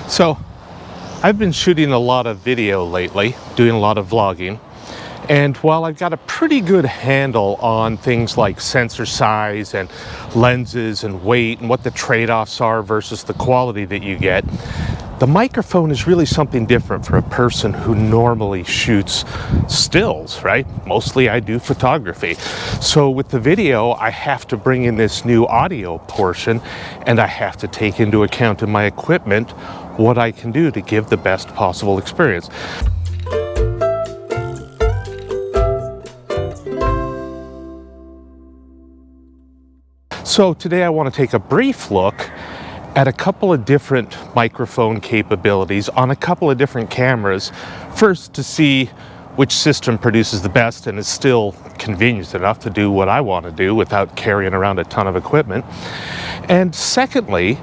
So I've been shooting a lot of video lately, doing a lot of vlogging, and while I've got a pretty good handle on things like sensor size and lenses and weight and what the trade-offs are versus the quality that you get, the microphone is really something different for a person who normally shoots stills, right? Mostly I do photography. So with the video, I have to bring in this new audio portion, and I have to take into account in my equipment what I can do to give the best possible experience. So today I want to take a brief look at a couple of different microphone capabilities on a couple of different cameras. First, to see which system produces the best and is still convenient enough to do what I want to do without carrying around a ton of equipment. And secondly,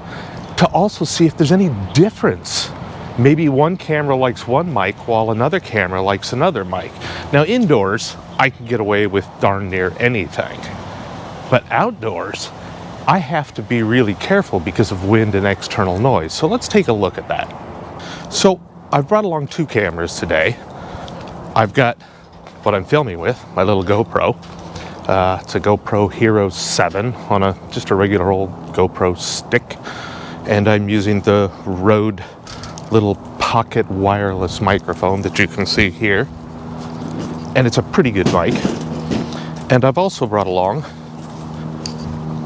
to also see if there's any difference. Maybe one camera likes one mic while another camera likes another mic. Now indoors, I can get away with darn near anything. But outdoors, I have to be really careful because of wind and external noise. So let's take a look at that. So I've brought along two cameras today. I've got what I'm filming with, my little GoPro. It's a GoPro Hero 7 on just a regular old GoPro stick. And I'm using the Rode little pocket wireless microphone that you can see here. And it's a pretty good mic. And I've also brought along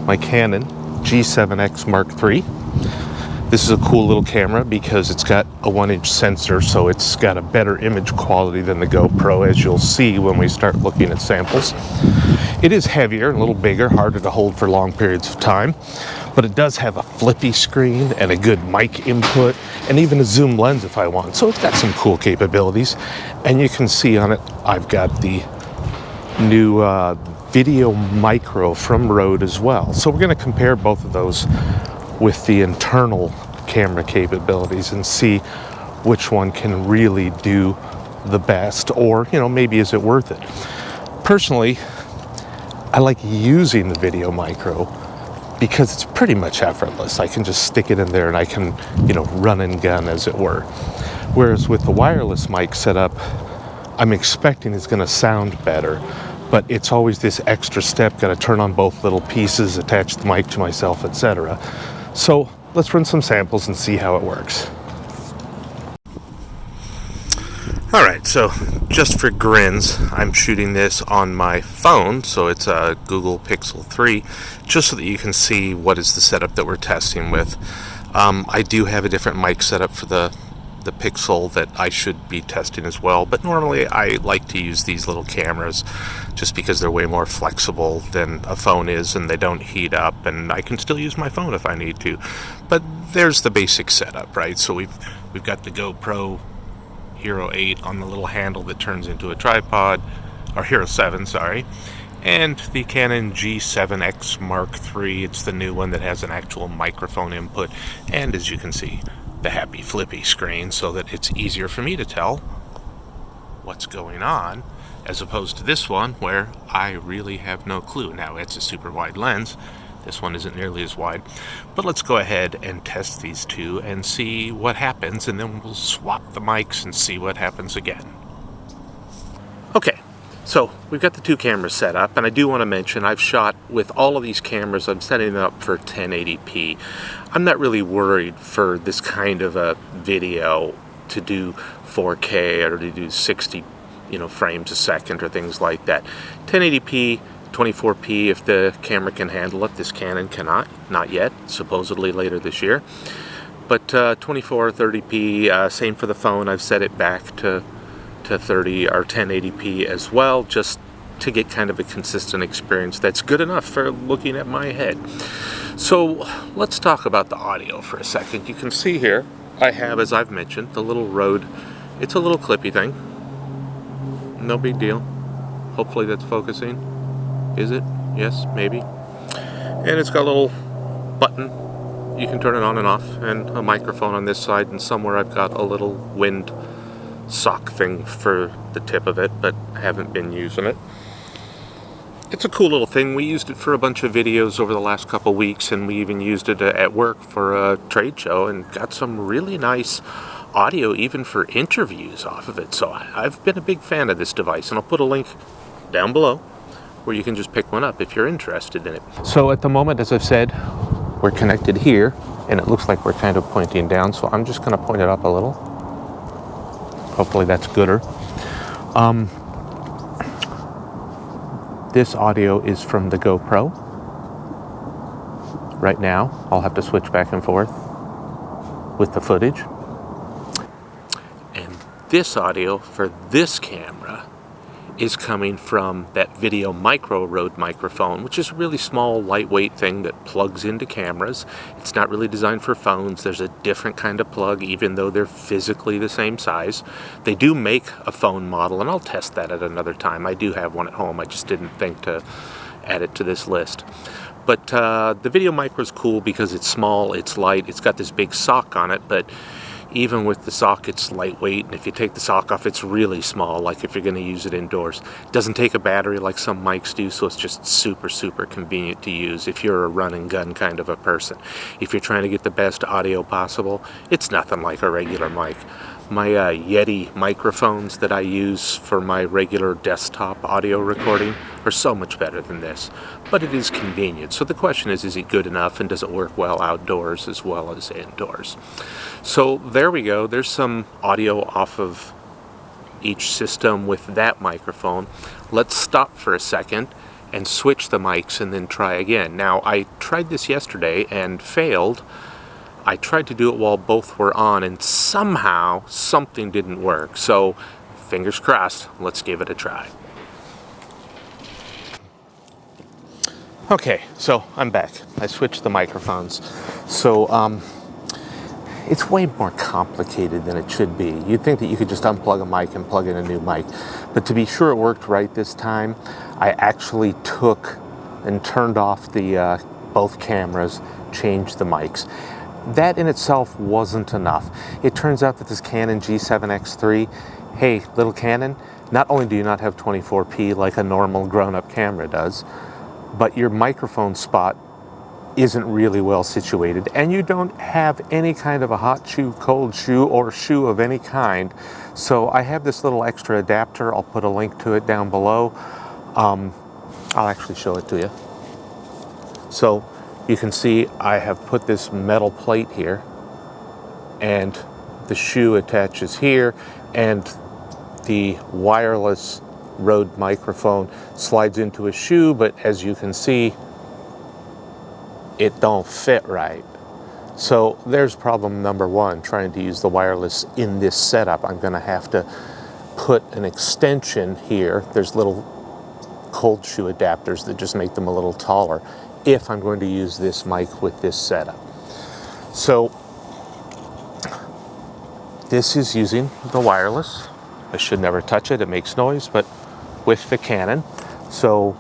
my Canon G7X III. This is a cool little camera because it's got a 1-inch sensor, so it's got a better image quality than the GoPro, as you'll see when we start looking at samples. It is heavier, a little bigger, harder to hold for long periods of time, but it does have a flippy screen and a good mic input and even a zoom lens if I want. So it's got some cool capabilities, and you can see on it I've got the new VideoMicro from Rode as well. So we're going to compare both of those with the internal camera capabilities and see which one can really do the best, or, you know, maybe is it worth it. Personally, I like using the VideoMicro because it's pretty much effortless. I can just stick it in there and I can, you know, run and gun, as it were. Whereas with the wireless mic setup, I'm expecting it's going to sound better, but it's always this extra step, got to turn on both little pieces, attach the mic to myself, etc. So let's run some samples and see how it works. Alright, so just for grins, I'm shooting this on my phone, so it's a Google Pixel 3, just so that you can see what is the setup that we're testing with. I do have a different mic setup for the Pixel that I should be testing as well, but normally I like to use these little cameras just because they're way more flexible than a phone is, and they don't heat up, and I can still use my phone if I need to. But there's the basic setup, right? So we've got the GoPro Hero 8 on the little handle that turns into a tripod, or Hero 7, sorry, and the Canon G7X III. It's the new one that has an actual microphone input, and as you can see, the happy flippy screen, so that it's easier for me to tell what's going on, as opposed to this one where I really have no clue. Now, it's a super wide lens. This one isn't nearly as wide, but let's go ahead and test these two and see what happens, and then we'll swap the mics and see what happens again. Okay, so we've got the two cameras set up, and I do want to mention I've shot with all of these cameras. I'm setting them up for 1080p. I'm not really worried for this kind of a video to do 4K or to do 60, frames a second or things like that. 1080p, 24p if the camera can handle it. This Canon cannot, not yet, supposedly later this year. But 24 or 30p, same for the phone. I've set it back to 30 or 1080p as well, just to get kind of a consistent experience that's good enough for looking at my head. So let's talk about the audio for a second. You can see here I have, as I've mentioned, the little Rode. It's a little clippy thing. No big deal. Hopefully that's focusing. Is it? Yes, maybe. And it's got a little button. You can turn it on and off, and a microphone on this side, and somewhere I've got a little wind sock thing for the tip of it, but I haven't been using it. It's a cool little thing. We used it for a bunch of videos over the last couple weeks, and we even used it at work for a trade show and got some really nice audio even for interviews off of it. So I've been a big fan of this device, and I'll put a link down below where you can just pick one up if you're interested in it. So at the moment, as I've said, we're connected here, and it looks like we're kind of pointing down, so I'm just going to point it up a little. Hopefully that's gooder. This audio is from the GoPro. Right now, I'll have to switch back and forth with the footage. And this audio for this camera is coming from that VideoMicro Rode microphone, which is a really small, lightweight thing that plugs into cameras. It's not really designed for phones. There's a different kind of plug, even though they're physically the same size. They do make a phone model, and I'll test that at another time. I do have one at home. I just didn't think to add it to this list. But the VideoMicro is cool because it's small, it's light, it's got this big sock on it, but even with the sock, it's lightweight, and if you take the sock off, it's really small, like if you're going to use it indoors. It doesn't take a battery like some mics do, so it's just super, super convenient to use if you're a run and gun kind of a person. If you're trying to get the best audio possible, it's nothing like a regular mic. My Yeti microphones that I use for my regular desktop audio recording are so much better than this, but it is convenient. So the question is it good enough, and does it work well outdoors as well as indoors? So there we go. There's some audio off of each system with that microphone. Let's stop for a second and switch the mics and then try again. Now, I tried this yesterday and failed. I tried to do it while both were on, and somehow something didn't work. So fingers crossed, let's give it a try. Okay, so I'm back. I switched the microphones. So it's way more complicated than it should be. You'd think that you could just unplug a mic and plug in a new mic. But to be sure it worked right this time, I actually took and turned off the both cameras, changed the mics. That in itself wasn't enough. It turns out that this Canon G7X III, hey, little Canon, not only do you not have 24p like a normal grown-up camera does, but your microphone spot isn't really well situated, and you don't have any kind of a hot shoe, cold shoe, or shoe of any kind. So I have this little extra adapter. I'll put a link to it down below. I'll actually show it to you. So you can see I have put this metal plate here, and the shoe attaches here, and the wireless Rode microphone slides into a shoe, but as you can see, it don't fit right. So there's problem number one, trying to use the wireless in this setup. I'm gonna have to put an extension here. There's little cold shoe adapters that just make them a little taller if I'm going to use this mic with this setup. So this is using the wireless. I should never touch it, it makes noise, but with the Canon. So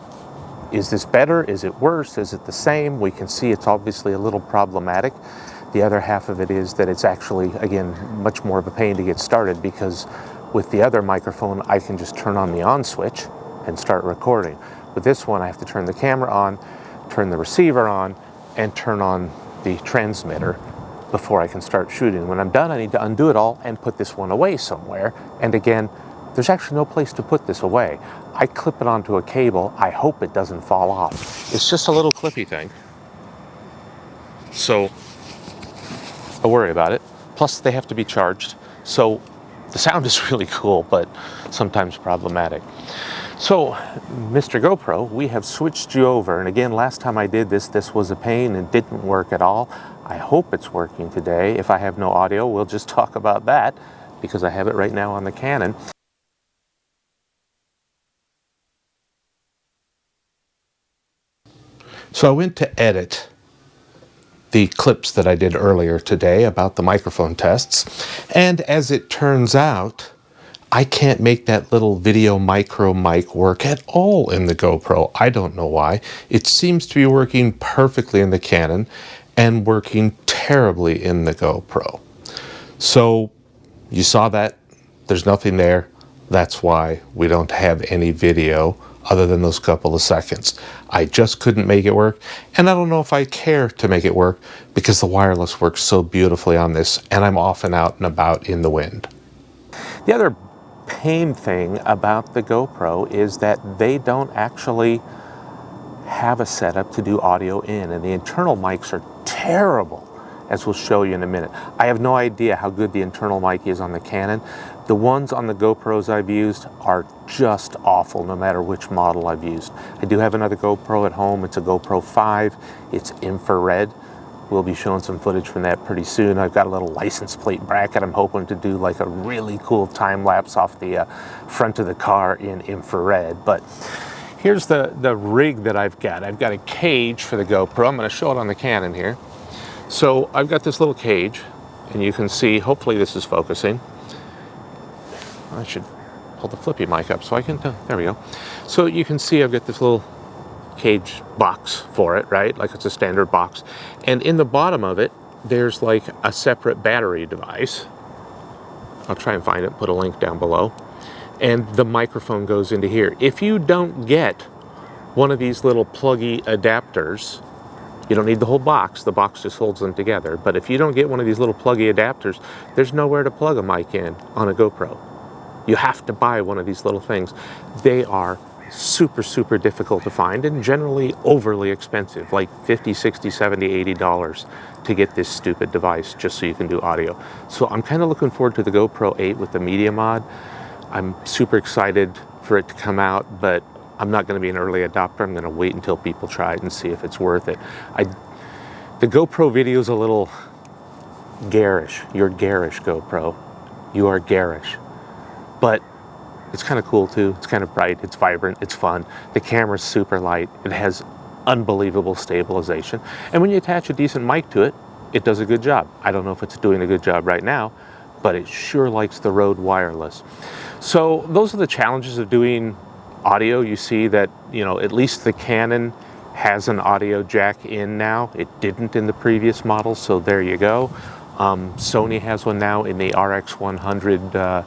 is this better? Is it worse? Is it the same? We can see it's obviously a little problematic. The other half of it is that it's actually, again, much more of a pain to get started, because with the other microphone, I can just turn on the on switch and start recording. With this one, I have to turn the camera on, turn the receiver on, and turn on the transmitter before I can start shooting. When I'm done, I need to undo it all and put this one away somewhere. And again, there's actually no place to put this away. I clip it onto a cable. I hope it doesn't fall off. It's just a little clippy thing. So I worry about it. Plus they have to be charged. So the sound is really cool, but sometimes problematic. So, Mr. GoPro, we have switched you over. And again, last time I did this, this was a pain and didn't work at all. I hope it's working today. If I have no audio, we'll just talk about that, because I have it right now on the Canon. So I went to edit the clips that I did earlier today about the microphone tests, and as it turns out, I can't make that little VideoMicro mic work at all in the GoPro. I don't know why. It seems to be working perfectly in the Canon and working terribly in the GoPro. So you saw that. There's nothing there. That's why we don't have any video other than those couple of seconds. I just couldn't make it work, and I don't know if I care to make it work because the wireless works so beautifully on this, and I'm often out and about in the wind. The other pain thing about the GoPro is that they don't actually have a setup to do audio in, and the internal mics are terrible, as we'll show you in a minute. I have no idea how good the internal mic is on the Canon. The ones on the GoPros I've used are just awful, no matter which model I've used. I do have another GoPro at home. It's a GoPro 5. It's infrared. We'll be showing some footage from that pretty soon. I've got a little license plate bracket. I'm hoping to do like a really cool time lapse off the front of the car in infrared. But here's the rig that I've got. I've got a cage for the GoPro. I'm going to show it on the Canon here. So I've got this little cage, and you can see, hopefully this is focusing. I should hold the flippy mic up so I can, there we go. So you can see I've got this little cage box for it, right? Like it's a standard box. And in the bottom of it, there's like a separate battery device. I'll try and find it, put a link down below. And the microphone goes into here. If you don't get one of these little pluggy adapters, you don't need the whole box. The box just holds them together. But if you don't get one of these little pluggy adapters, there's nowhere to plug a mic in on a GoPro. You have to buy one of these little things. They are super, super difficult to find and generally overly expensive, like $50, $60, $70, $80 to get this stupid device just so you can do audio. So I'm kind of looking forward to the GoPro 8 with the media mod. I'm super excited for it to come out, but I'm not going to be an early adopter. I'm going to wait until people try it and see if it's worth it. The GoPro video is a little garish. You're garish, GoPro. You are garish. But it's kind of cool too. It's kind of bright, it's vibrant, it's fun. The camera's super light. It has unbelievable stabilization. And when you attach a decent mic to it, it does a good job. I don't know if it's doing a good job right now, but it sure likes the Rode wireless. So those are the challenges of doing audio. You see that, you know, at least the Canon has an audio jack in now. It didn't in the previous model, so there you go. Sony has one now in the RX100,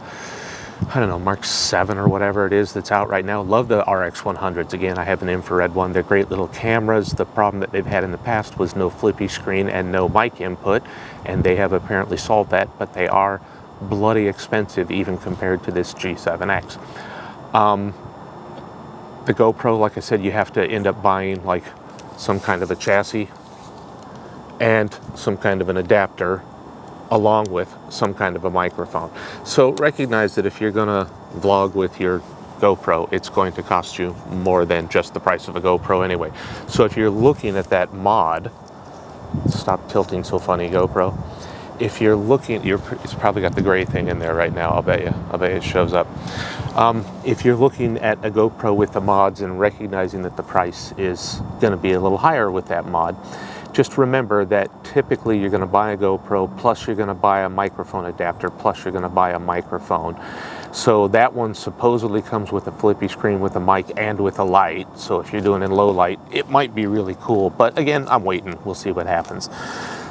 I don't know, Mark 7 or whatever it is that's out right now. Love the RX100s. Again, I have an infrared one. They're great little cameras. The problem that they've had in the past was no flippy screen and no mic input, and they have apparently solved that, but they are bloody expensive even compared to this G7X. The GoPro, like I said, you have to end up buying like some kind of a chassis and some kind of an adapter along with some kind of a microphone. So recognize that if you're gonna vlog with your GoPro, it's going to cost you more than just the price of a GoPro anyway. So if you're looking at that mod, stop tilting so funny, GoPro. If you're looking, it's probably got the gray thing in there right now, I'll bet it shows up. If you're looking at a GoPro with the mods and recognizing that the price is gonna be a little higher with that mod, just remember that typically you're going to buy a GoPro, plus you're going to buy a microphone adapter, plus you're going to buy a microphone. So that one supposedly comes with a flippy screen with a mic and with a light. So if you're doing in low light, it might be really cool. But again, I'm waiting. We'll see what happens.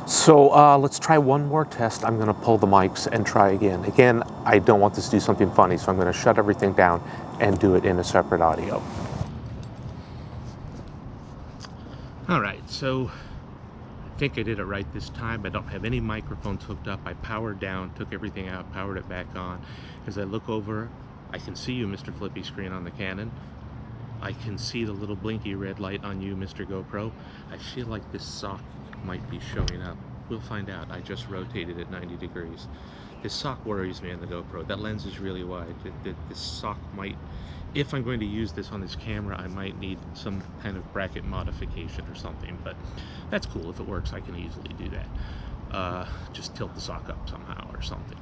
So let's try one more test. I'm going to pull the mics and try again. Again, I don't want this to do something funny, so I'm going to shut everything down and do it in a separate audio. All right, so I think I did it right this time. I don't have any microphones hooked up. I powered down, took everything out, powered it back on. As I look over, I can see you, Mr. Flippy Screen on the Canon. I can see the little blinky red light on you, Mr. GoPro. I feel like this sock might be showing up. We'll find out. I just rotated it 90 degrees. This sock worries me on the GoPro. That lens is really wide. This sock might, if I'm going to use this on this camera, I might need some kind of bracket modification or something, but that's cool. If it works, I can easily do that. Just tilt the sock up somehow or something.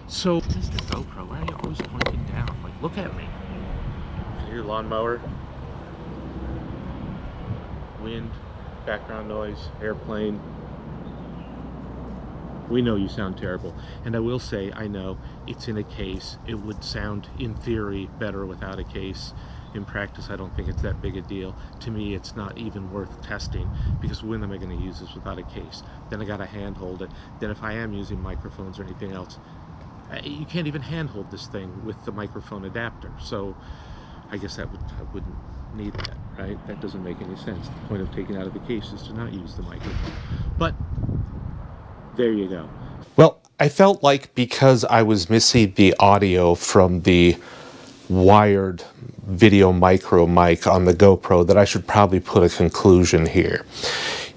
So, Mr. GoPro, why are you always pointing down? Like, look at me. Your lawnmower, wind, background noise, airplane. We know you sound terrible, and I will say, I know it's in a case. It would sound, in theory, better without a case. In practice, I don't think it's that big a deal. To me, it's not even worth testing, because when am I going to use this without a case? Then I got to hand hold it. Then if I am using microphones or anything else, you can't even hand hold this thing with the microphone adapter. So I guess I wouldn't need that, right? That doesn't make any sense. The point of taking out of the case is to not use the microphone. But there you go. Well, I felt like because I was missing the audio from the wired VideoMicro mic on the GoPro that I should probably put a conclusion here.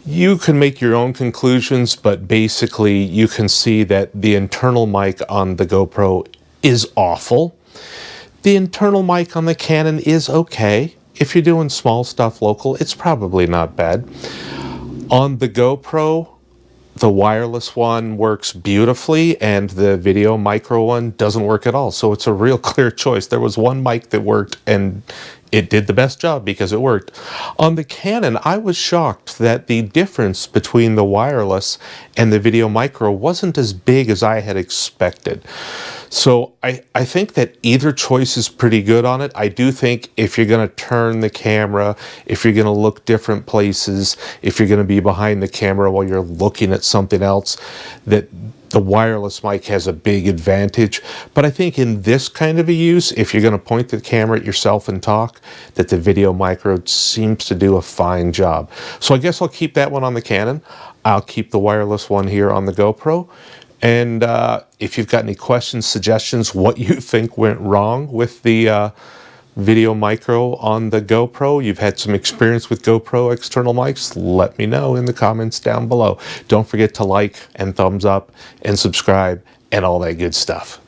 You can make your own conclusions, but basically you can see that the internal mic on the GoPro is awful. The internal mic on the Canon is okay. If you're doing small stuff local, it's probably not bad. On the GoPro, the wireless one works beautifully and the VideoMicro one doesn't work at all. So it's a real clear choice. There was one mic that worked and it did the best job because it worked. On the Canon, I was shocked that the difference between the wireless and the VideoMicro wasn't as big as I had expected. So I think that either choice is pretty good on it. I do think if you're going to turn the camera, if you're going to look different places, if you're going to be behind the camera while you're looking at something else, that the wireless mic has a big advantage. But I think in this kind of a use, if you're going to point the camera at yourself and talk, that the VideoMicro seems to do a fine job. So I guess I'll keep that one on the Canon. I'll keep the wireless one here on the GoPro. And if you've got any questions, suggestions, what you think went wrong with the VideoMicro on the GoPro, you've had some experience with GoPro external mics, let me know in the comments down below. Don't forget to like and thumbs up and subscribe and all that good stuff.